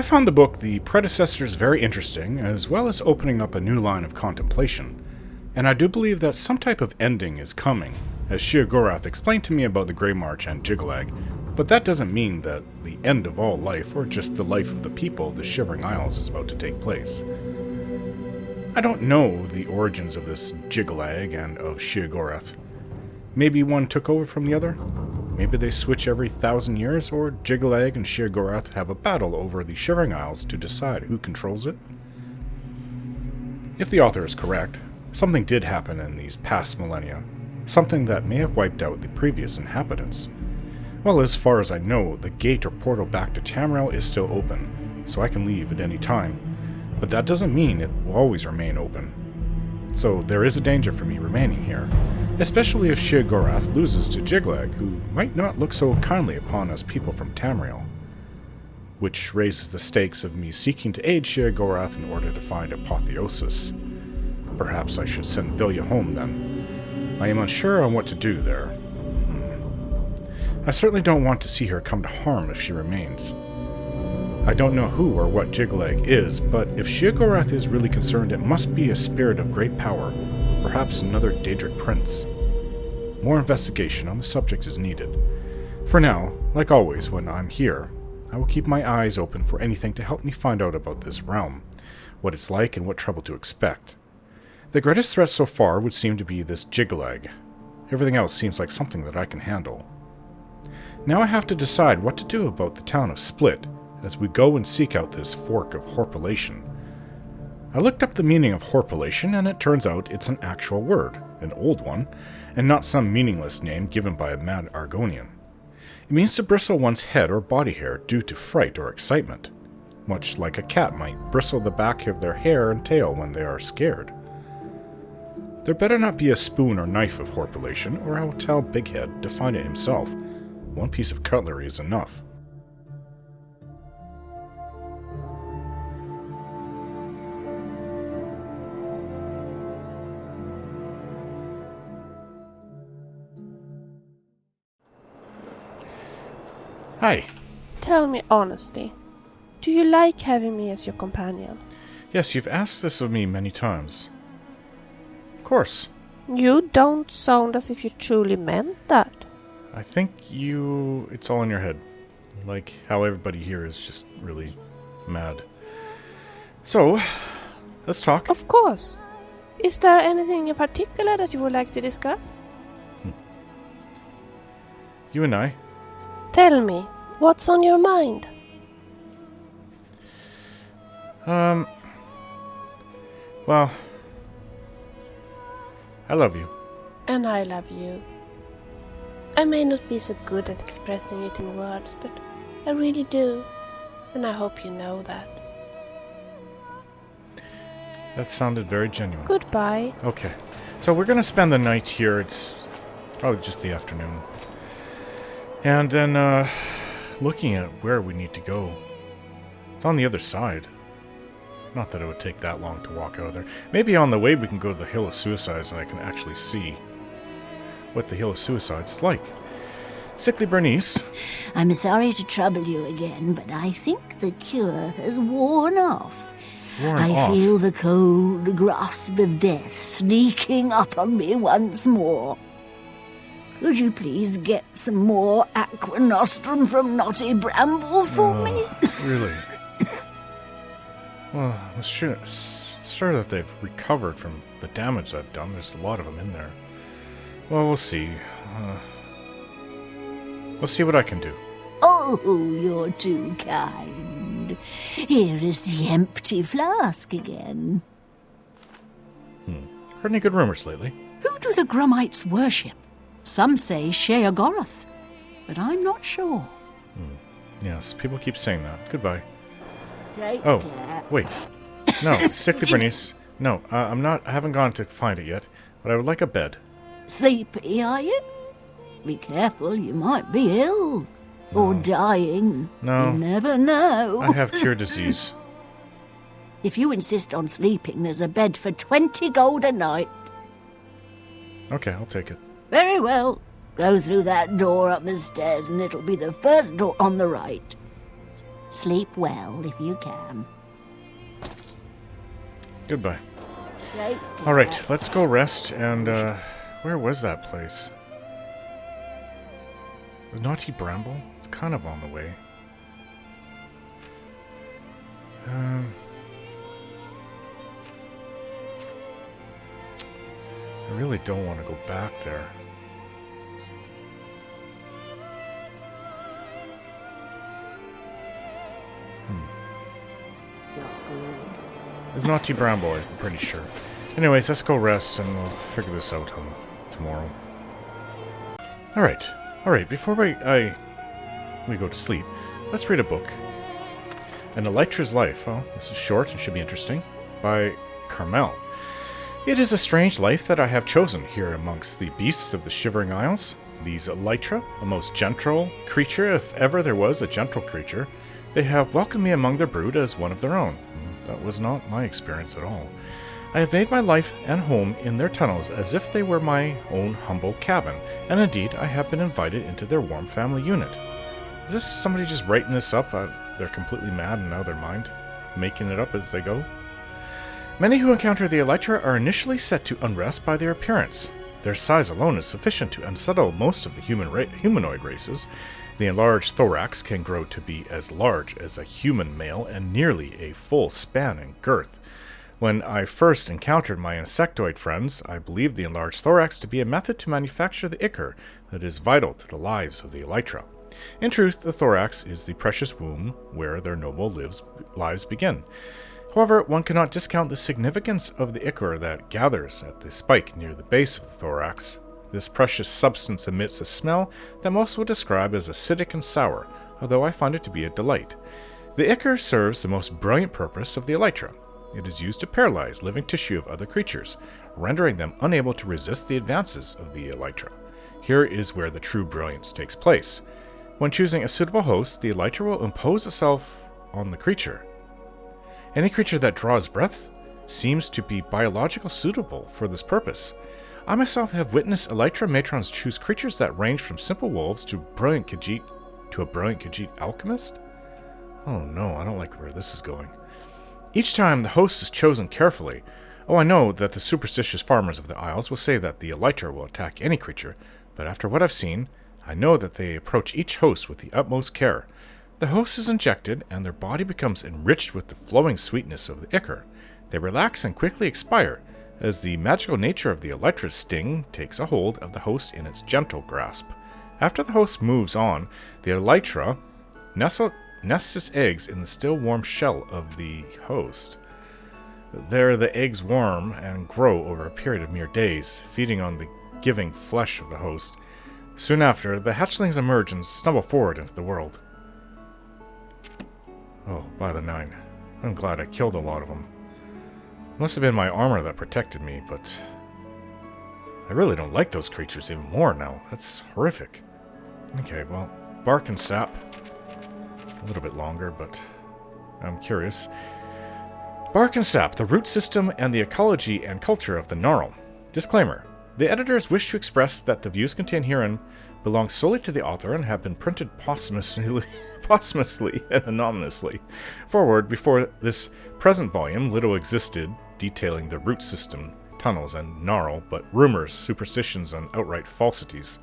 found the book The Predecessors very interesting, as well as opening up a new line of contemplation, and I do believe that some type of ending is coming, as Sheogorath explained to me about the Grey March and Jiggalag, but that doesn't mean that the end of all life, or just the life of the people of the Shivering Isles, is about to take place. I don't know the origins of this Jiggalag and of Sheogorath. Maybe one took over from the other? Maybe they switch every 1,000 years, or Jiggalag and Sheogorath have a battle over the Shivering Isles to decide who controls it? If the author is correct, something did happen in these past millennia, something that may have wiped out the previous inhabitants. Well, as far as I know, the gate or portal back to Tamriel is still open, so I can leave at any time, but that doesn't mean it will always remain open. So there is a danger for me remaining here, especially if Sheogorath loses to Jiggalag, who might not look so kindly upon us people from Tamriel, which raises the stakes of me seeking to aid Sheogorath in order to find Apotheosis. Perhaps I should send Vilya home then. I am unsure on what to do there. I certainly don't want to see her come to harm if she remains. I don't know who or what Jiggalag is, but if Sheogorath is really concerned, it must be a spirit of great power, perhaps another Daedric prince. More investigation on the subject is needed. For now, like always when I'm here, I will keep my eyes open for anything to help me find out about this realm, what it's like and what trouble to expect. The greatest threat so far would seem to be this Jiggalag. Everything else seems like something that I can handle. Now I have to decide what to do about the town of Split, as we go and seek out this Fork of Horpilation. I looked up the meaning of Horpilation, and it turns out it's an actual word, an old one, and not some meaningless name given by a mad Argonian. It means to bristle one's head or body hair due to fright or excitement, much like a cat might bristle the back of their hair and tail when they are scared. There better not be a spoon or knife of Horpilation, or I will tell Bighead to find it himself. One piece of cutlery is enough. Hi. Tell me honestly, do you like having me as your companion? Yes, you've asked this of me many times. Of course. You don't sound as if you truly meant that. I think it's all in your head. Like how everybody here is just really mad. So, let's talk. Of course. Is there anything in particular that you would like to discuss? You and I. Tell me, what's on your mind? Well, I love you. And I love you. I may not be so good at expressing it in words, but I really do. And I hope you know that. That sounded very genuine. Goodbye. Okay. So we're going to spend the night here. It's probably just the afternoon. And then, looking at where we need to go. It's on the other side. Not that it would take that long to walk out of there. Maybe on the way we can go to the Hill of Suicides and I can actually see what the Hill of Suicides is like. Sickly Bernice. I'm sorry to trouble you again, but I think the cure has worn off. I feel the cold grasp of death sneaking up on me once more. Could you please get some more aqua nostrum from Knotty Bramble for me? Really? Well, I'm sure that they've recovered from the damage I've done. There's a lot of them in there. Well, we'll see. We'll see what I can do. Oh, you're too kind. Here is the empty flask again. Heard any good rumors lately? Who do the Grummites worship? Some say Sheogorath, but I'm not sure. Yes, people keep saying that. Goodbye. Take care. Wait. No, Sickly Bernice. No, I haven't gone to find it yet, but I would like a bed. Sleepy, are you? Be careful, you might be ill. Or dying. No. You never know. I have cure disease. If you insist on sleeping, there's a bed for 20 gold a night. Okay, I'll take it. Very well. Go through that door up the stairs and it'll be the first door on the right. Sleep well if you can. Goodbye. Take All right, let's go rest. And where was that place? Was Naughty Bramble? It's kind of on the way. I really don't want to go back there. It's Naughty Bramble, I'm pretty sure. Anyways, let's go rest and we'll figure this out tomorrow. Alright, before we go to sleep, let's read a book. An Elytra's Life. Well, this is short and should be interesting. By Carmel. It is a strange life that I have chosen here amongst the beasts of the Shivering Isles. These Elytra, a most gentle creature, if ever there was a gentle creature, they have welcomed me among their brood as one of their own. That was not my experience at all. I have made my life and home in their tunnels as if they were my own humble cabin, and indeed I have been invited into their warm family unit. Is this somebody just writing this up? They're completely mad and out of their mind, making it up as they go? Many who encounter the Elytra are initially set to unrest by their appearance. Their size alone is sufficient to unsettle most of the humanoid races. The enlarged thorax can grow to be as large as a human male and nearly a full span in girth. When I first encountered my insectoid friends, I believed the enlarged thorax to be a method to manufacture the ichor that is vital to the lives of the Elytra. In truth, the thorax is the precious womb where their noble lives begin. However, one cannot discount the significance of the ichor that gathers at the spike near the base of the thorax. This precious substance emits a smell that most would describe as acidic and sour, although I find it to be a delight. The ichor serves the most brilliant purpose of the Elytra. It is used to paralyze living tissue of other creatures, rendering them unable to resist the advances of the Elytra. Here is where the true brilliance takes place. When choosing a suitable host, the Elytra will impose itself on the creature. Any creature that draws breath seems to be biologically suitable for this purpose. I myself have witnessed Elytra matrons choose creatures that range from simple wolves to a brilliant Khajiit alchemist. Oh no, I don't like where this is going. Each time the host is chosen carefully. Oh, I know that the superstitious farmers of the Isles will say that the Elytra will attack any creature, but after what I've seen, I know that they approach each host with the utmost care. The host is injected, and their body becomes enriched with the flowing sweetness of the ichor. They relax and quickly expire, as the magical nature of the Elytra's sting takes a hold of the host in its gentle grasp. After the host moves on, the Elytra nests its eggs in the still warm shell of the host. There the eggs warm and grow over a period of mere days, feeding on the giving flesh of the host. Soon after, the hatchlings emerge and stumble forward into the world. Oh, by the 9. I'm glad I killed a lot of them. Must have been my armor that protected me, but I really don't like those creatures even more now. That's horrific. Okay, well, bark and sap. A little bit longer, but I'm curious. Bark and sap, the root system and the ecology and culture of the Gnarl. Disclaimer. The editors wish to express that the views contained herein belong solely to the author and have been printed posthumously and anonymously. Forward, before this present volume, little existed detailing the root system, tunnels, and Gnarl, but rumors, superstitions, and outright falsities.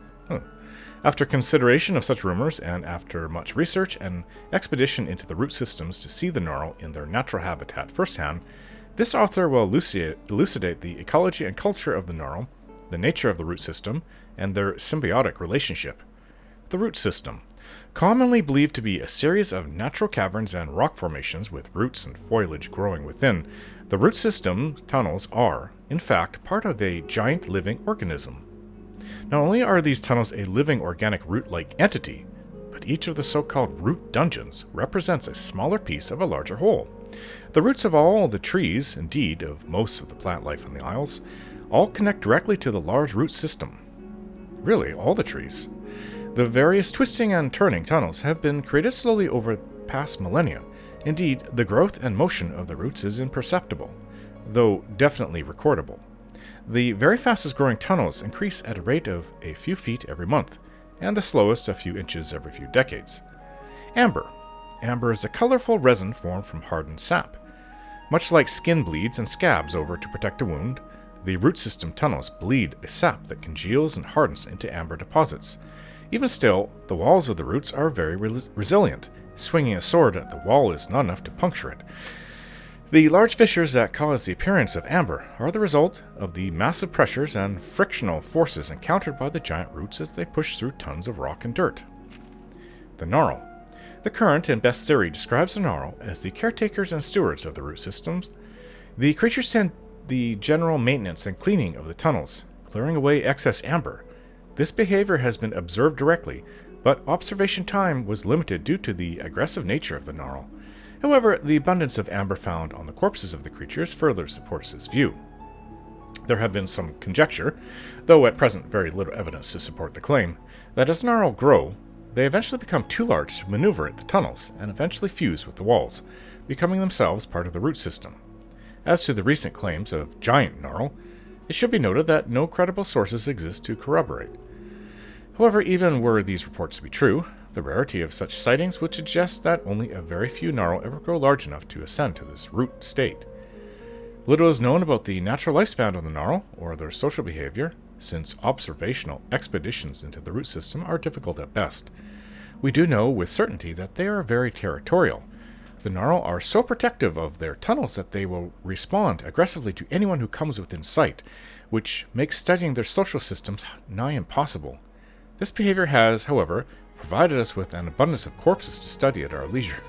After consideration of such rumors, and after much research and expedition into the root systems to see the Gnarl in their natural habitat firsthand, this author will elucidate the ecology and culture of the Gnarl, the nature of the root system, and their symbiotic relationship. The root system, commonly believed to be a series of natural caverns and rock formations with roots and foliage growing within, the root system tunnels are, in fact, part of a giant living organism. Not only are these tunnels a living organic root-like entity, but each of the so-called root dungeons represents a smaller piece of a larger whole. The roots of all the trees, indeed of most of the plant life in the Isles, all connect directly to the large root system. Really, all the trees. The various twisting and turning tunnels have been created slowly over past millennia. Indeed, the growth and motion of the roots is imperceptible, though definitely recordable. The very fastest growing tunnels increase at a rate of a few feet every month, and the slowest a few inches every few decades. Amber. Amber is a colorful resin formed from hardened sap. Much like skin bleeds and scabs over to protect a wound, the root system tunnels bleed a sap that congeals and hardens into amber deposits. Even still, the walls of the roots are very resilient. Swinging a sword at the wall is not enough to puncture it. The large fissures that cause the appearance of amber are the result of the massive pressures and frictional forces encountered by the giant roots as they push through tons of rock and dirt. The gnarl. The current and best theory describes the gnarl as the caretakers and stewards of the root systems. The creatures tend the general maintenance and cleaning of the tunnels, clearing away excess amber. This behavior has been observed directly, but observation time was limited due to the aggressive nature of the gnarl. However, the abundance of amber found on the corpses of the creatures further supports this view. There have been some conjecture, though at present very little evidence to support the claim, that as gnarl grow, they eventually become too large to maneuver at the tunnels and eventually fuse with the walls, becoming themselves part of the root system. As to the recent claims of giant gnarl, it should be noted that no credible sources exist to corroborate. However, even were these reports to be true, the rarity of such sightings would suggest that only a very few gnarl ever grow large enough to ascend to this root state. Little is known about the natural lifespan of the gnarl or their social behavior, since observational expeditions into the root system are difficult at best. We do know with certainty that they are very territorial. The gnarl are so protective of their tunnels that they will respond aggressively to anyone who comes within sight, which makes studying their social systems nigh impossible. This behavior has, however, provided us with an abundance of corpses to study at our leisure.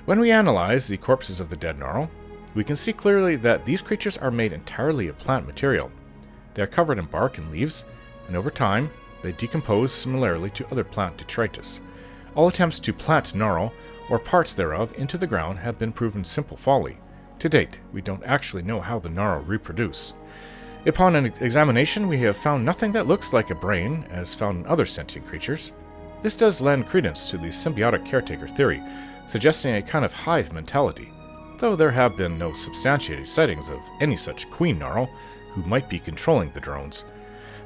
When we analyze the corpses of the dead gnarl, we can see clearly that these creatures are made entirely of plant material. They are covered in bark and leaves, and over time, they decompose similarly to other plant detritus. All attempts to plant gnarl, or parts thereof, into the ground have been proven simple folly. To date, we don't actually know how the gnarl reproduce. Upon an examination, we have found nothing that looks like a brain, as found in other sentient creatures. This does lend credence to the symbiotic caretaker theory, suggesting a kind of hive mentality, though there have been no substantiated sightings of any such queen gnarl who might be controlling the drones.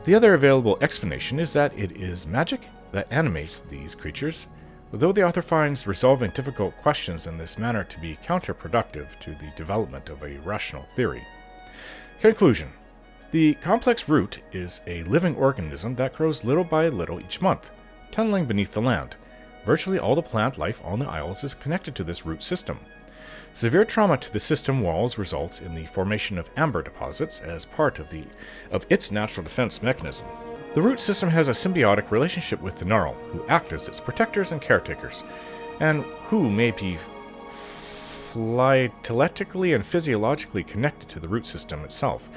The other available explanation is that it is magic that animates these creatures, though the author finds resolving difficult questions in this manner to be counterproductive to the development of a rational theory. Conclusion. The complex root is a living organism that grows little by little each month, tunneling beneath the land. Virtually all the plant life on the Isles is connected to this root system. Severe trauma to the system walls results in the formation of amber deposits as part of its natural defense mechanism. The root system has a symbiotic relationship with the gnarl, who act as its protectors and caretakers, and who may be phylactelically and physiologically connected to the root system itself.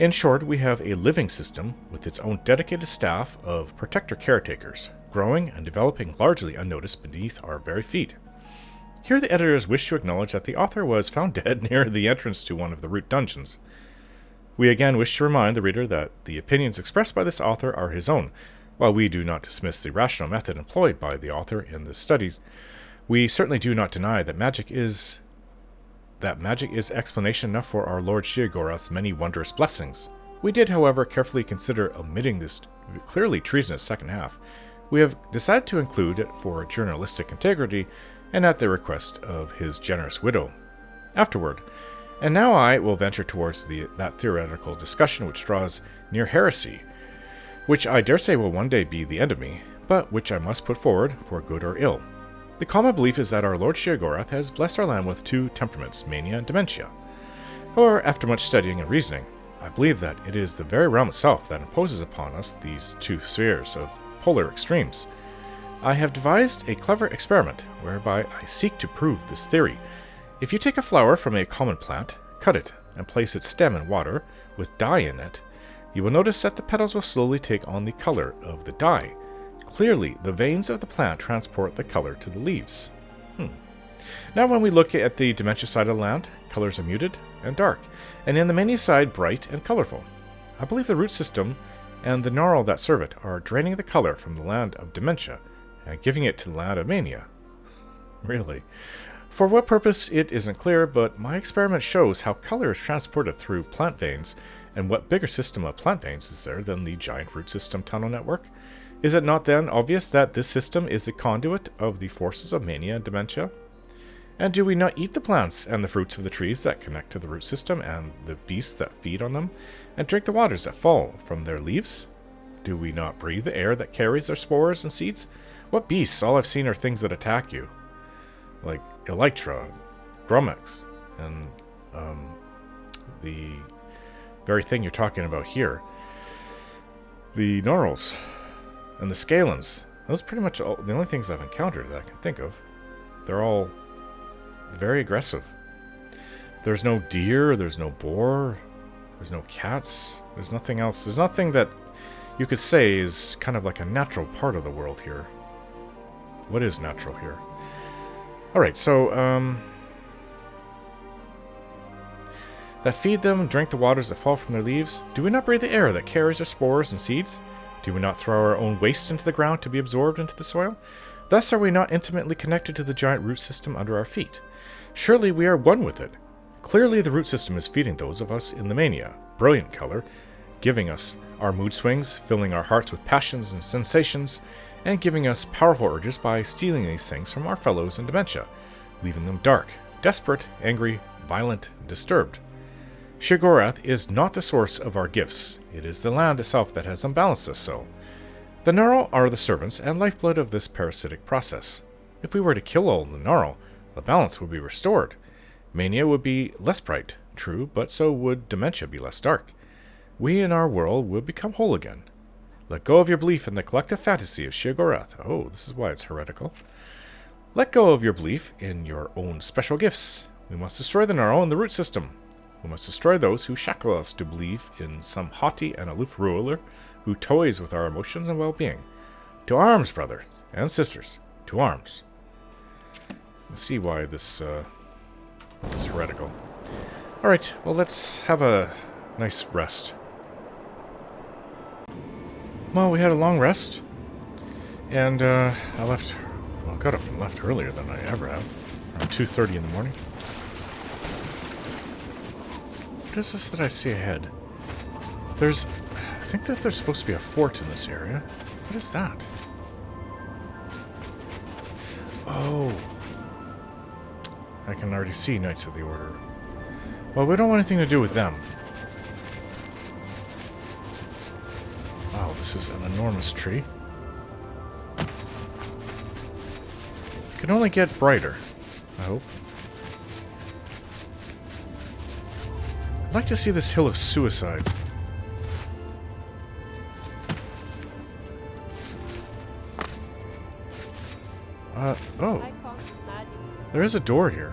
In short, we have a living system with its own dedicated staff of protector caretakers, growing and developing largely unnoticed beneath our very feet. Here the editors wish to acknowledge that the author was found dead near the entrance to one of the root dungeons. We again wish to remind the reader that the opinions expressed by this author are his own. While we do not dismiss the rational method employed by the author in the studies, we certainly do not deny that magic is explanation enough for our Lord Sheogorath's many wondrous blessings. We did, however, carefully consider omitting this clearly treasonous second half. We have decided to include it for journalistic integrity and at the request of his generous widow. Afterward, and now I will venture towards that theoretical discussion which draws near heresy, which I dare say will one day be the end of me, but which I must put forward for good or ill. The common belief is that our Lord Sheogorath has blessed our land with two temperaments, mania and dementia. However, after much studying and reasoning, I believe that it is the very realm itself that imposes upon us these two spheres of polar extremes. I have devised a clever experiment whereby I seek to prove this theory. If you take a flower from a common plant, cut it, and place its stem in water with dye in it, you will notice that the petals will slowly take on the color of the dye. Clearly, the veins of the plant transport the color to the leaves. Now when we look at the dementia side of the land, colors are muted and dark, and in the mania side, bright and colorful. I believe the root system and the gnarl that serve it are draining the color from the land of dementia and giving it to the land of mania. Really. For what purpose, it isn't clear, but my experiment shows how color is transported through plant veins, and what bigger system of plant veins is there than the giant root system tunnel network? Is it not then obvious that this system is the conduit of the forces of mania and dementia? And do we not eat the plants and the fruits of the trees that connect to the root system and the beasts that feed on them, and drink the waters that fall from their leaves? Do we not breathe the air that carries their spores and seeds? What beasts? All I've seen are things that attack you. Like Elytra, Grumex, and the very thing you're talking about here. The Norals and the Scalens. Those are pretty much all, the only things I've encountered that I can think of. They're all very aggressive. There's no deer, there's no boar, there's no cats, there's nothing else. There's nothing that you could say is kind of like a natural part of the world here. What is natural here? Alright, so, that feed them, drink the waters that fall from their leaves. Do we not breathe the air that carries their spores and seeds? Do we not throw our own waste into the ground to be absorbed into the soil? Thus are we not intimately connected to the giant root system under our feet. Surely we are one with it. Clearly the root system is feeding those of us in the mania, brilliant color, giving us our mood swings, filling our hearts with passions and sensations, and giving us powerful urges by stealing these things from our fellows in dementia, leaving them dark, desperate, angry, violent, disturbed. Sheogorath is not the source of our gifts. It is the land itself that has unbalanced us so. The Gnarl are the servants and lifeblood of this parasitic process. If we were to kill all the Gnarl, the balance would be restored. Mania would be less bright, true, but so would dementia be less dark. We in our world would become whole again. Let go of your belief in the collective fantasy of Sheogorath. Oh, this is why it's heretical. Let go of your belief in your own special gifts. We must destroy the Gnarl and the root system. We must destroy those who shackle us to believe in some haughty and aloof ruler who toys with our emotions and well-being. To arms, brothers and sisters. To arms. Let's see why this is heretical. Alright, well, let's have a nice rest. Well, we had a long rest. And I left... Well, I got up and left earlier than I ever have. Around 2:30 in the morning. What is this that I see ahead? There's... I think that there's supposed to be a fort in this area. What is that? Oh. I can already see Knights of the Order. Well, we don't want anything to do with them. Wow, this is an enormous tree. It can only get brighter, I hope. I'd like to see this hill of suicides. Oh. There is a door here.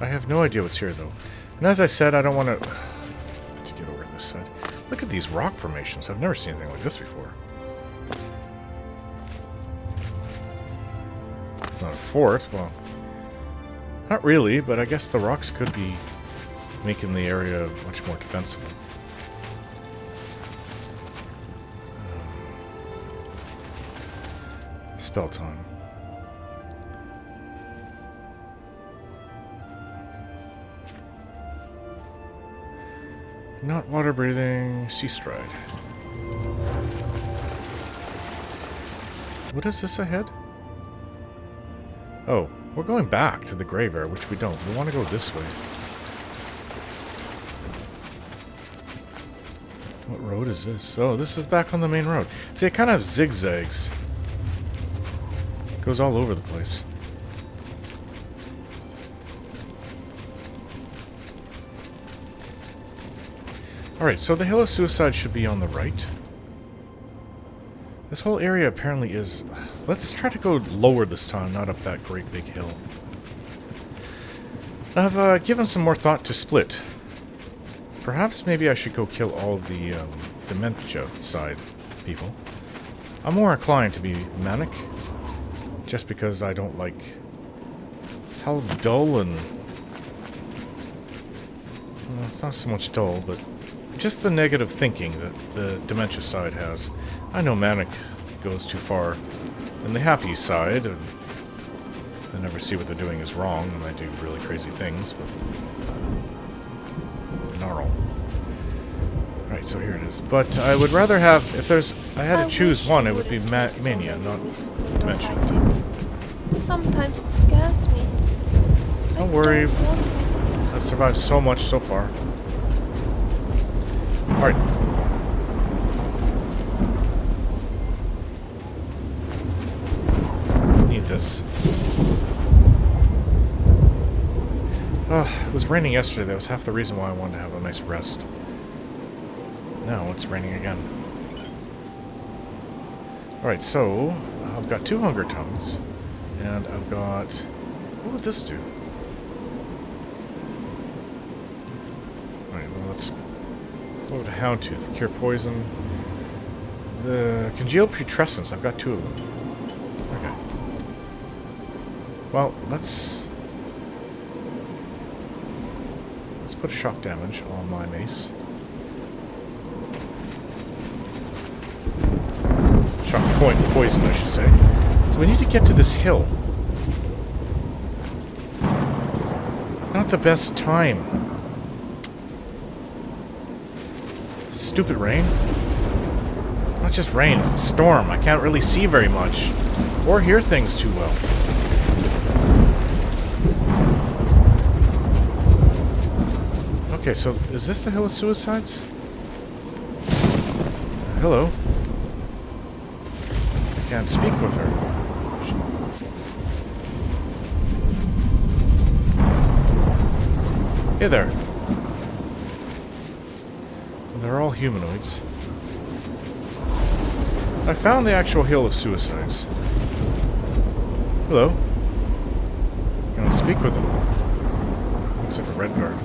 I have no idea what's here, though. And as I said, I don't want to get over this side. Look at these rock formations. I've never seen anything like this before. It's not a fort. Well, not really, but I guess the rocks could be making the area much more defensible. Spell time. Not water breathing, sea stride. What is this ahead? Oh, we're going back to the Grave Area, which we don't. We want to go this way. What road is this? Oh, this is back on the main road. See, it kind of zigzags. It goes all over the place. Alright, so the Hill of Suicide should be on the right. This whole area apparently is... Let's try to go lower this time, not up that great big hill. I've given some more thought to split. Perhaps maybe I should go kill all the dementia side people. I'm more inclined to be manic, just because I don't like how dull and... Well, it's not so much dull, but just the negative thinking that the dementia side has. I know manic goes too far in the happy side, and I never see what they're doing is wrong, and I do really crazy things, but... Gnarl. Alright, Right, so here it is. But I would rather have, if I had to choose one, it would be Mania, not Dimension. Sometimes it scares me. Don't worry, I've survived so much so far. Alright. Need this. It was raining yesterday. That was half the reason why I wanted to have a nice rest. Now it's raining again. Alright, so I've got 2 hunger tongues. And I've got... What would this do? Alright, well let's go to Houndtooth. Cure poison. The congealed putrescence. I've got 2 of them. Okay. Well, let's put shock damage on my mace. Shock point poison, I should say. So we need to get to this hill. Not the best time. Stupid rain. Not just rain, it's a storm. I can't really see very much. Or hear things too well. Okay, so is this the Hill of Suicides? Hello. I can't speak with her. Hey there. They're all humanoids. I found the actual Hill of Suicides. Hello. Can I speak with them? Looks like a red guard.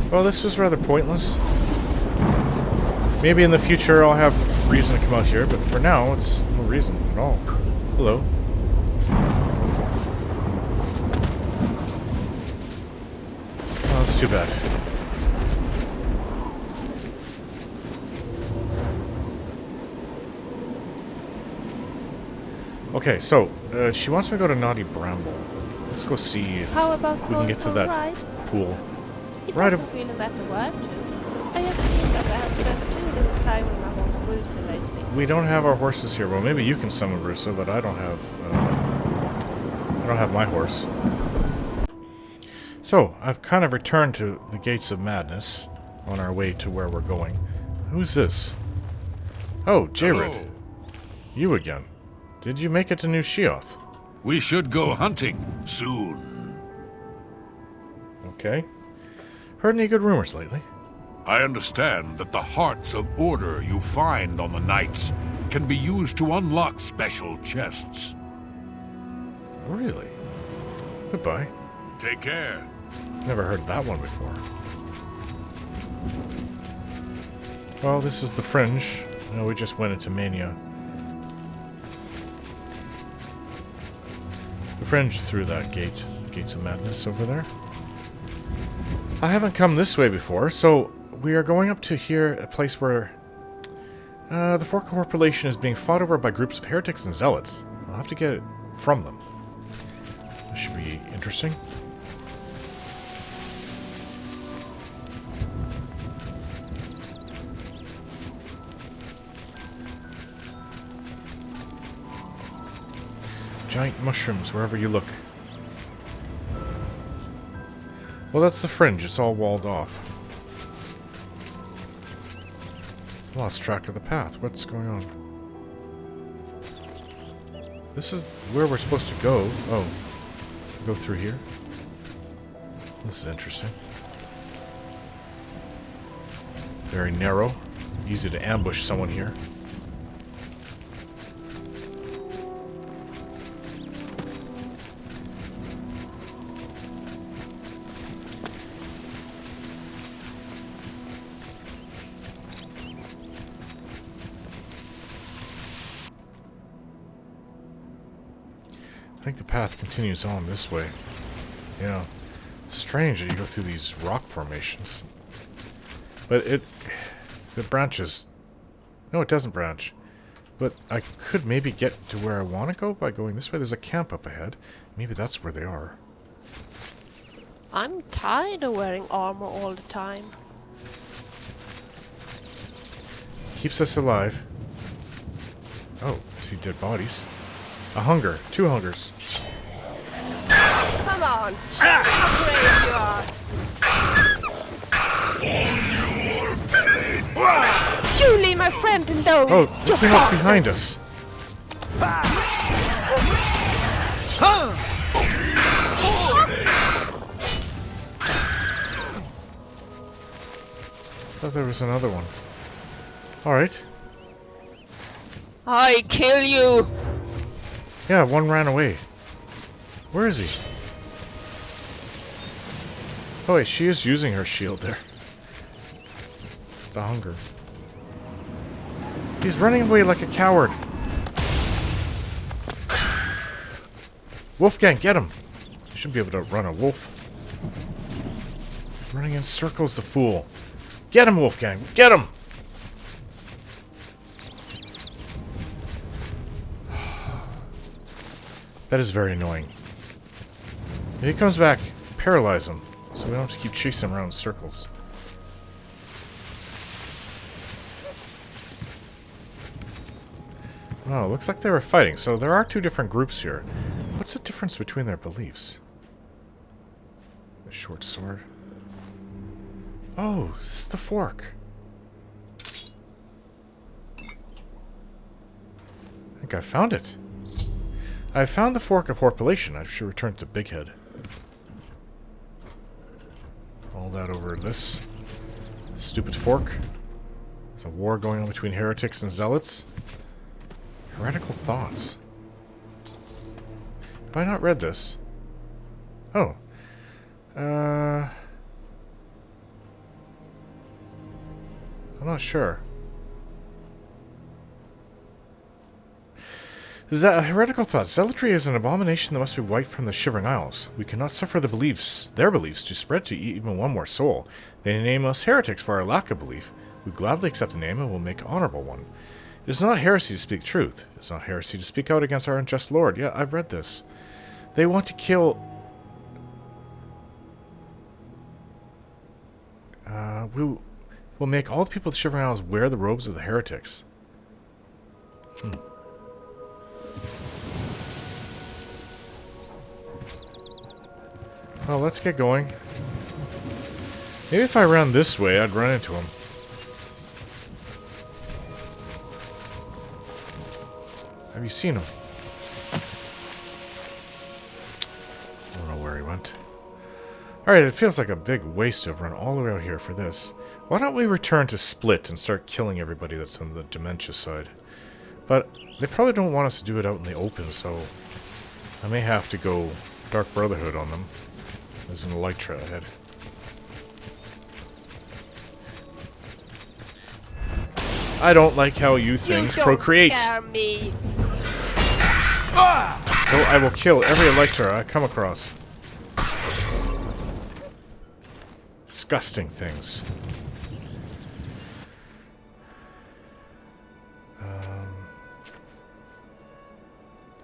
Well, this was rather pointless. Maybe in the future I'll have reason to come out here, but for now, it's no reason at all. Hello. Oh, that's too bad. Okay, so, she wants me to go to Naughty Bramble. Let's go see if How about we can get to that pool. It Right doesn't really matter where to. I just think that I have spent too little time with my horse Bruce lately. We don't have our horses here. Well, maybe you can summon Brusa, but I don't have my horse. So, I've kind of returned to the Gates of Madness on our way to where we're going. Who's this? Oh, Jared. Hello. You again. Did you make it to New Sheoth? We should go hunting soon. Okay. Heard any good rumors lately? I understand that the hearts of order you find on the nights can be used to unlock special chests. Really? Goodbye. Take care. Never heard that one before. Well, this is the Fringe. No, we just went into Mania. The Fringe through that gate. Gates of Madness over there. I haven't come this way before, so we are going up to here, a place where the Fork of Horpilation is being fought over by groups of heretics and zealots. I'll have to get it from them. This should be interesting. Giant mushrooms wherever you look. Well, that's the Fringe. It's all walled off. Lost track of the path. What's going on? This is where we're supposed to go. Oh. Go through here. This is interesting. Very narrow. Easy to ambush someone here. I think the path continues on this way. Yeah. Strange that you go through these rock formations. But it branches. No, it doesn't branch. But I could maybe get to where I want to go by going this way. There's a camp up ahead. Maybe that's where they are. I'm tired of wearing armor all the time. Keeps us alive. Oh, I see dead bodies. A hunger. 2 hungers. Come on! Show me how brave you are! You leave my friend alone! Oh, they came up behind us. Thought there was another one. Alright. I kill you! Yeah, one ran away. Where is he? Oh wait, she is using her shield there. It's a hunger. He's running away like a coward. Wolfgang, get him! You shouldn't be able to run a wolf. Running in circles, the fool. Get him, Wolfgang! Get him! That is very annoying. If he comes back, paralyze him, so we don't have to keep chasing him around in circles. Oh, it looks like they were fighting, so there are 2 different groups here. What's the difference between their beliefs? A short sword. Oh, this is the fork. I think I found it. I found the Fork of Horpilation. I should return to Big Head. All that over this stupid fork. There's a war going on between heretics and zealots. Heretical thoughts. Have I not read this? Oh. I'm not sure. Heretical thoughts. Zealotry is an abomination that must be wiped from the Shivering Isles. We cannot suffer their beliefs to spread to even one more soul. They name us heretics for our lack of belief. We gladly accept the name and will make an honorable one. It is not heresy to speak truth. It is not heresy to speak out against our unjust lord. Yeah, I've read this. They want to kill... we will make all the people of the Shivering Isles wear the robes of the heretics. Well, let's get going. Maybe if I ran this way, I'd run into him. Have you seen him? I don't know where he went. Alright, it feels like a big waste to have run all the way out here for this. Why don't we return to Split and start killing everybody that's on the Dementia side? But they probably don't want us to do it out in the open, so I may have to go Dark Brotherhood on them. There's an Elytra ahead. I don't like how you things procreate. Scare me. So I will kill every Elytra I come across. Disgusting things. I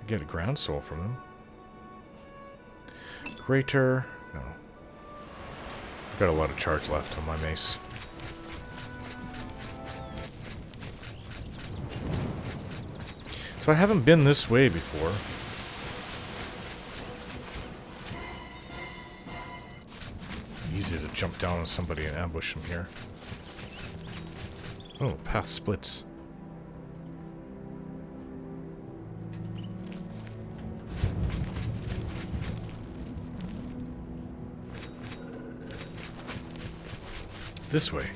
get a ground soul from them. Greater. No. I've got a lot of charge left on my mace. So I haven't been this way before. Easy to jump down on somebody and ambush them here. Oh, path splits. This way.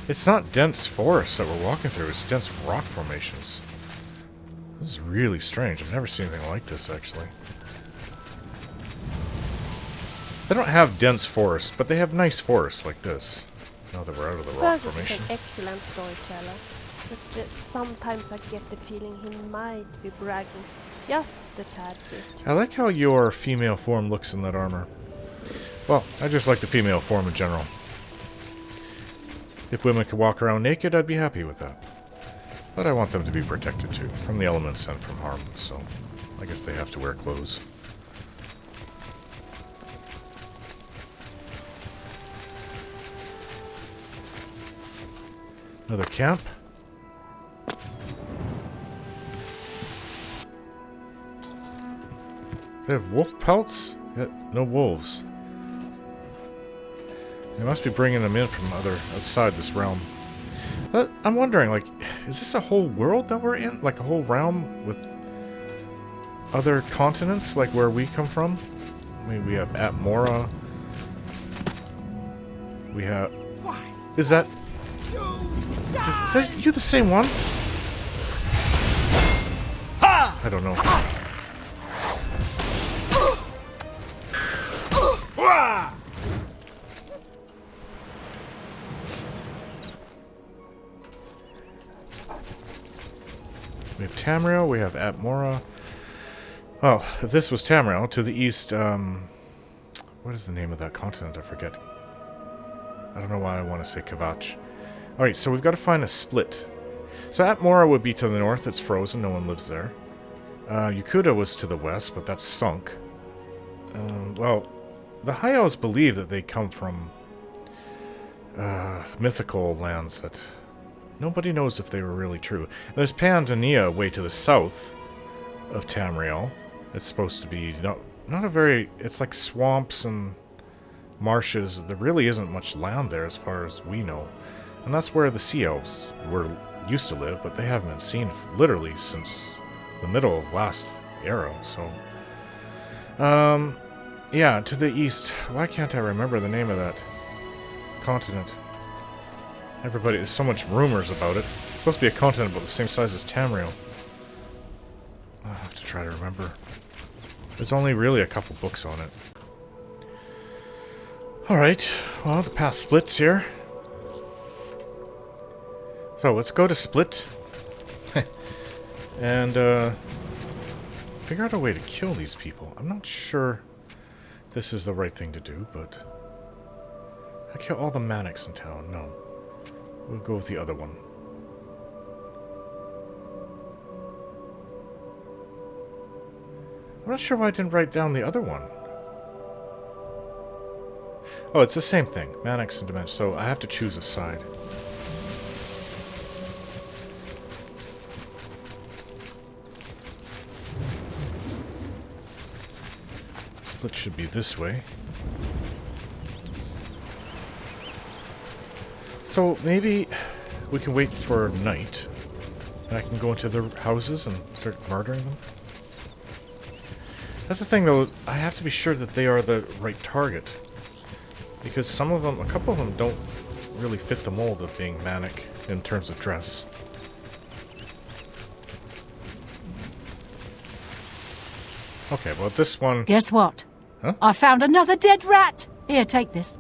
It's not dense forest that we're walking through, it's dense rock formations. This is really strange. I've never seen anything like this, actually. They don't have dense forests, but they have nice forests like this. Now that we're out of the rock formation. He's an excellent storyteller, but sometimes I get the feeling he might be bragging just a tad bit. I like how your female form looks in that armor. Well, I just like the female form in general. If women could walk around naked, I'd be happy with that. But I want them to be protected too, from the elements and from harm, so I guess they have to wear clothes. Another camp. They have wolf pelts? Yet no wolves. They must be bringing them in from outside this realm. But I'm wondering, like, is this a whole world that we're in? Like a whole realm with other continents, like where we come from? I mean, we have Atmora. We have... Is that... Is that you the same one? I don't know. We have Tamriel, we have Atmora. Oh, if this was Tamriel, to the east, what is the name of that continent? I forget. I don't know why I want to say Kavach. Alright, so we've got to find a split. So Atmora would be to the north, it's frozen, no one lives there. Yukuda was to the west, but that's sunk. Well, the High Elves believe that they come from mythical lands that nobody knows if they were really true. There's Pandania way to the south of Tamriel. It's supposed to be not a very... It's like swamps and marshes. There really isn't much land there as far as we know. And that's where the Sea Elves used to live, but they haven't been seen literally since the middle of last era, so... yeah, to the east. Why can't I remember the name of that continent? Everybody, there's so much rumors about it. It's supposed to be a continent about the same size as Tamriel. I'll have to try to remember. There's only really a couple books on it. Alright, well, the path splits here. So, let's go to Split. And, figure out a way to kill these people. I'm not sure this is the right thing to do, but... I kill all the Manics in town. No. We'll go with the other one. I'm not sure why I didn't write down the other one. Oh, it's the same thing. Manics and Dimension. So I have to choose a side. Split should be this way. So maybe we can wait for night. And I can go into the houses and start murdering them. That's the thing though, I have to be sure that they are the right target. Because some of them, a couple of them don't really fit the mold of being manic in terms of dress. Okay, well this one... Guess what? Huh? I found another dead rat! Here, take this.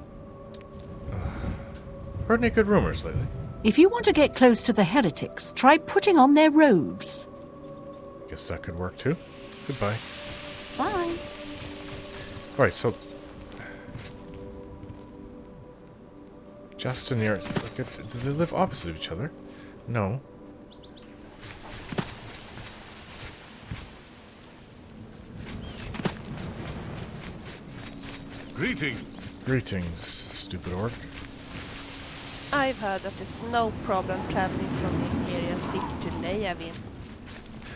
Heard any good rumors lately? If you want to get close to the heretics, try putting on their robes. Guess that could work too. Goodbye. Bye. Alright, so... Just near... Do they live opposite of each other? No. Greetings. Greetings, stupid orc. I've heard that it's no problem traveling from the Imperial City to Neyavin.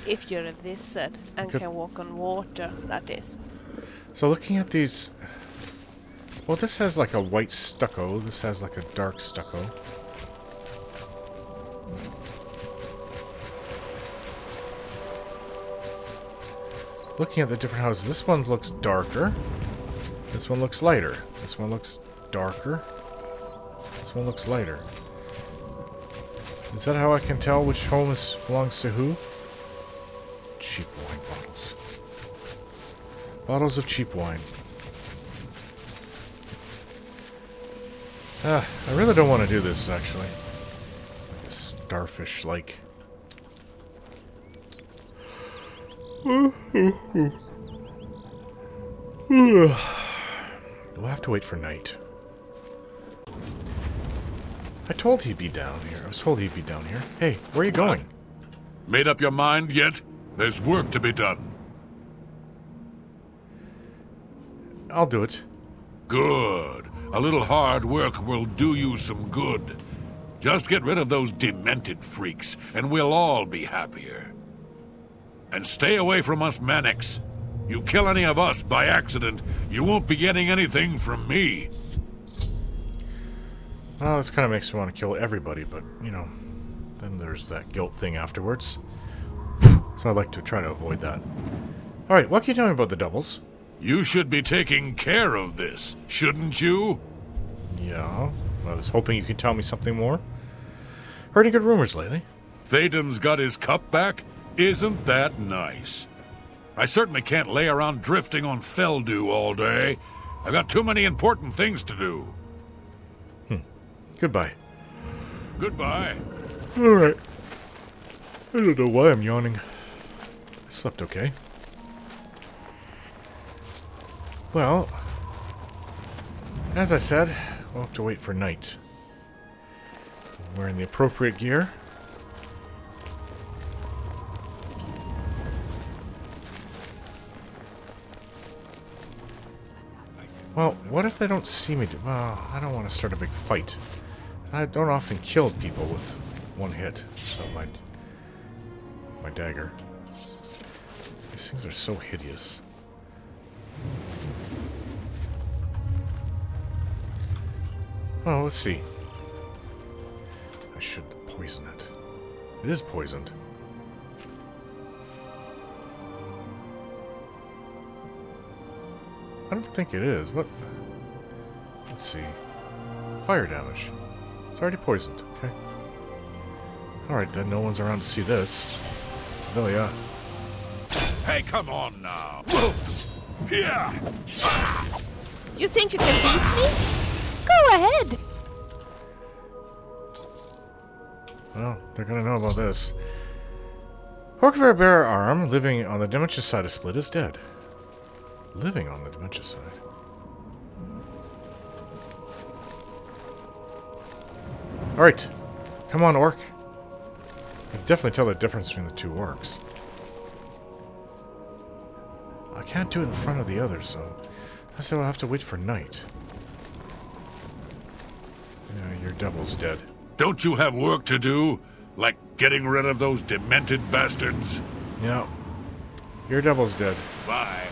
If you're a wizard and can walk on water, that is. So looking at these... Well, this has like a white stucco. This has like a dark stucco. Looking at the different houses, this one looks darker. This one looks lighter. This one looks darker. This one looks lighter. Is that how I can tell which home belongs to who? Cheap wine bottles. Bottles of cheap wine. I really don't want to do this, actually. Like a starfish-like. We'll have to wait for night. I told he'd be down here. I was told he'd be down here. Hey, where are you going? Made up your mind yet? There's work to be done. I'll do it. Good. A little hard work will do you some good. Just get rid of those demented freaks, and we'll all be happier. And stay away from us Manics. You kill any of us by accident, you won't be getting anything from me. Well, this kind of makes me want to kill everybody, but, you know, then there's that guilt thing afterwards. So I'd like to try to avoid that. Alright, what can you tell me about the doubles? You should be taking care of this, shouldn't you? Yeah, I was hoping you could tell me something more. Heard any good rumors lately? Thaden's got his cup back? Isn't that nice? I certainly can't lay around drifting on Feldew all day. I've got too many important things to do. Goodbye. Goodbye. Alright. I don't know why I'm yawning. I slept okay. Well, as I said, we'll have to wait for night. I'm wearing the appropriate gear. Well, what if they don't see me? Well, I don't want to start a big fight. I don't often kill people with one hit of my dagger. These things are so hideous. Oh, let's see. I should poison it. It is poisoned. I don't think it is. What? Let's see. Fire damage. It's already poisoned. Okay. Alright, then no one's around to see this. Oh, yeah. Hey, come on now. Yeah. You think you can beat me? Go ahead. Well, they're gonna know about this. Fork of Horpilation arm, living on the dementia side of Split, is dead. Living on the dementia side. Alright. Come on, orc. I can definitely tell the difference between the two orcs. I can't do it in front of the others, so I say we'll have to wait for night. Yeah, your devil's dead. Don't you have work to do? Like getting rid of those demented bastards? Yeah. Your devil's dead. Bye.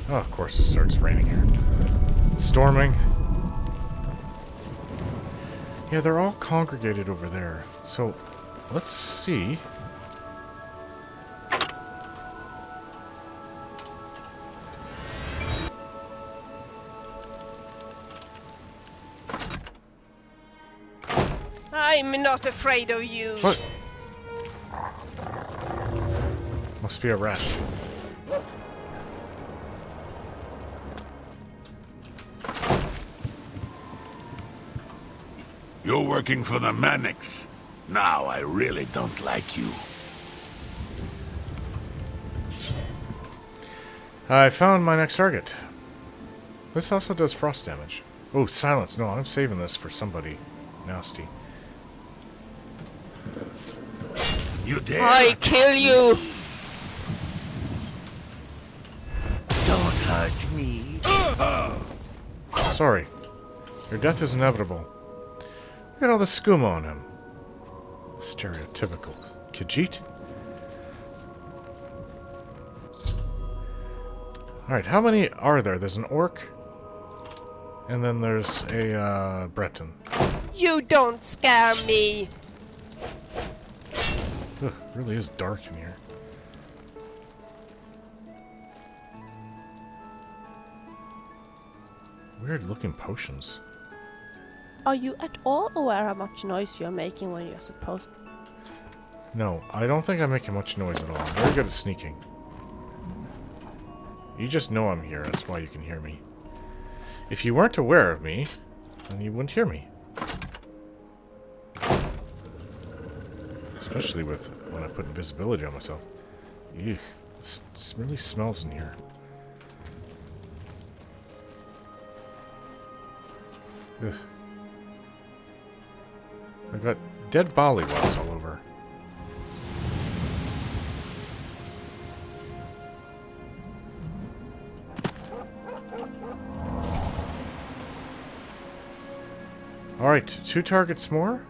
Oh, of course it starts raining here. Storming. Yeah, they're all congregated over there. So, let's see. I'm not afraid of you. What? Must be a rat. You're working for the Manics. Now I really don't like you. I found my next target. This also does frost damage. Oh, silence. No, I'm saving this for somebody nasty. You dare? I kill you. Don't hurt me. Sorry. Your death is inevitable. Look at all the skooma on him. Stereotypical. Khajiit? Alright, how many are there? There's an orc. And then there's a, Breton. You don't scare me. Ugh, it really is dark in here. Weird looking potions. Are you at all aware how much noise you're making when you're supposed to? No, I don't think I'm making much noise at all. I'm very good at sneaking. You just know I'm here, that's why you can hear me. If you weren't aware of me, then you wouldn't hear me. Especially with when I put invisibility on myself. Eugh, this really smells in here. Ugh. I got Dead Bollywells all over. Alright, 2 targets more?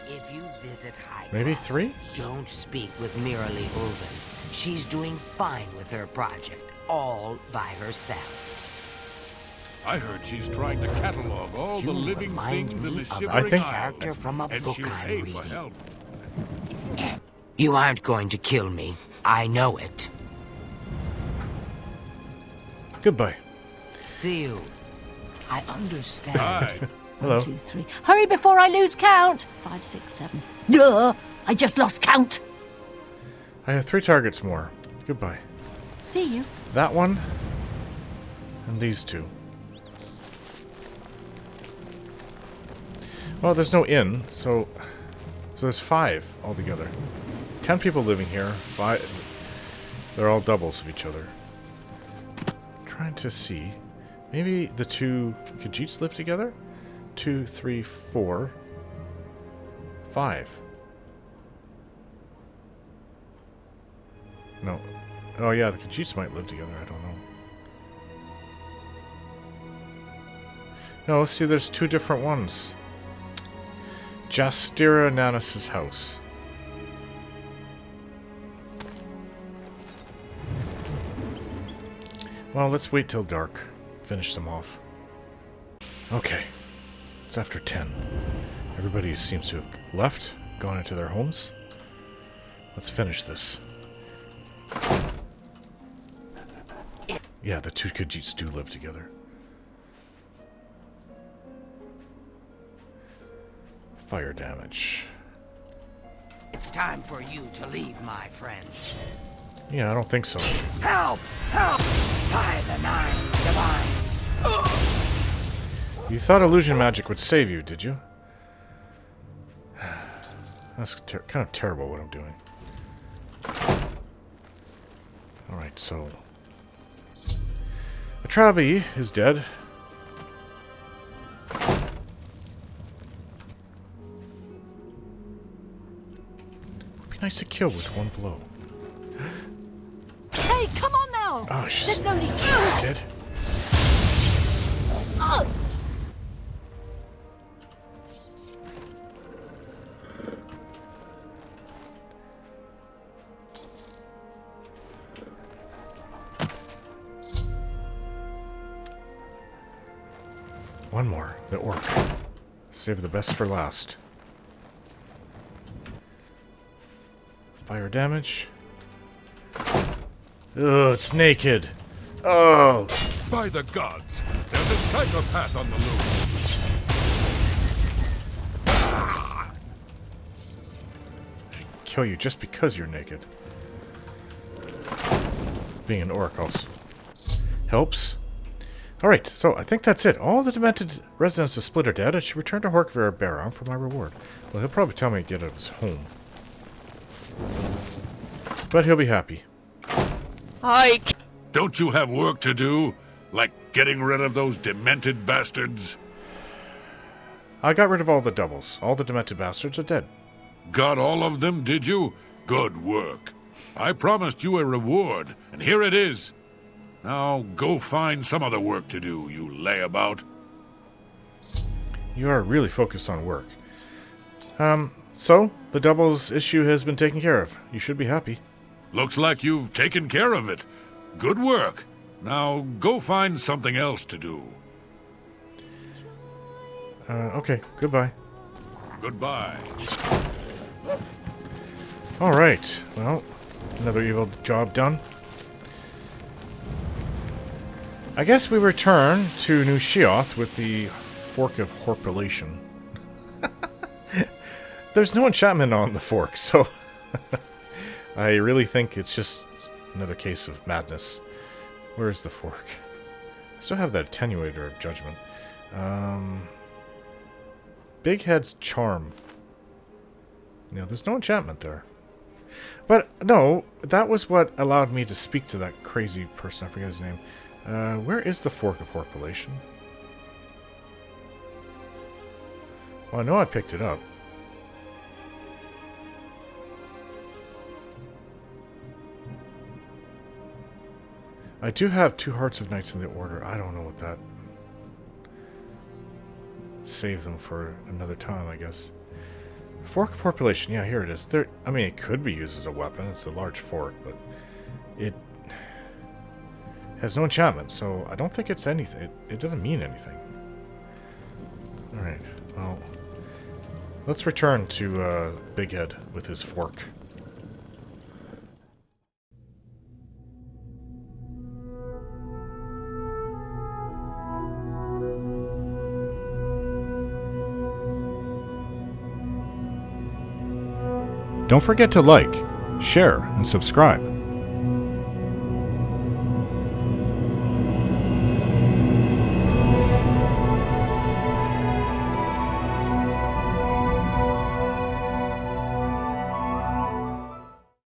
If you visit High Maybe Cross, 3? don't speak with Mirali Ulven. She's doing fine with her project, all by herself. I heard she's trying to catalog all the living remind things in me the of Shivering a character from a and book she'll I'm pay for reading. help. You aren't going to kill me. I know it. Goodbye. See you. I understand. Aye. Hello. 1, 2, 3. Hurry before I lose count. 5, 6, 7. Duh! I just lost count. I have 3 targets more. Goodbye. See you. That one. And these 2. Well, there's no inn, so there's 5 altogether. 10 people living here. 5. They're all doubles of each other. Trying to see. Maybe the 2 Khajiits live together? 2, 3, 4, 5. No. Oh yeah, the Khajiits might live together. I don't know. No, see, there's 2 different ones. Jastira Nanis's house. Well, let's wait till dark. Finish them off. Okay. It's after 10. Everybody seems to have left, gone into their homes. Let's finish this. Yeah, the 2 Khajiits do live together. Fire damage. It's time for you to leave, my friends. Yeah, I don't think so. Help! Help! By the 9 divines. You thought illusion magic would save you, did you? That's kind of terrible what I'm doing. Alright, so... Atrabi is dead. Would be nice to kill with 1 blow. Hey, come on now! Oh, she's There's no need. dead. One more, the orc. Save the best for last. Fire damage. Ugh, it's naked. Oh. By the gods, there's a psychopath on the loose. Kill you just because you're naked. Being an orc also helps. Alright, so I think that's it. All the demented residents of Split are dead. I should return to Horkvira Baron for my reward. Well, he'll probably tell me to get out of his home. But he'll be happy. Don't you have work to do? Like getting rid of those demented bastards? I got rid of all the doubles. All the demented bastards are dead. Got all of them, did you? Good work. I promised you a reward, and here it is. Now go find some other work to do, you layabout. You are really focused on work. So, the doubles issue has been taken care of. You should be happy. Looks like you've taken care of it. Good work. Now go find something else to do. Okay, goodbye. Goodbye. Alright, well, another evil job done. I guess we return to New Sheoth with the Fork of Horpilation. There's no enchantment on the fork, so I really think it's just another case of madness. Where's the fork? I still have that attenuator of judgment. Big Head's Charm. You know, there's no enchantment there. But, no, that was what allowed me to speak to that crazy person. I forget his name. Where is the Fork of Horpilation? Well, I know I picked it up. I do have 2 Hearts of Knights in the Order. I don't know what that... Save them for another time, I guess. Fork of Horpilation. Yeah, here it is. I mean, it could be used as a weapon. It's a large fork, but it has no enchantment, so I don't think it's anything. It doesn't mean anything. Alright, well... Let's return to Big Head with his fork. Don't forget to like, share, and subscribe.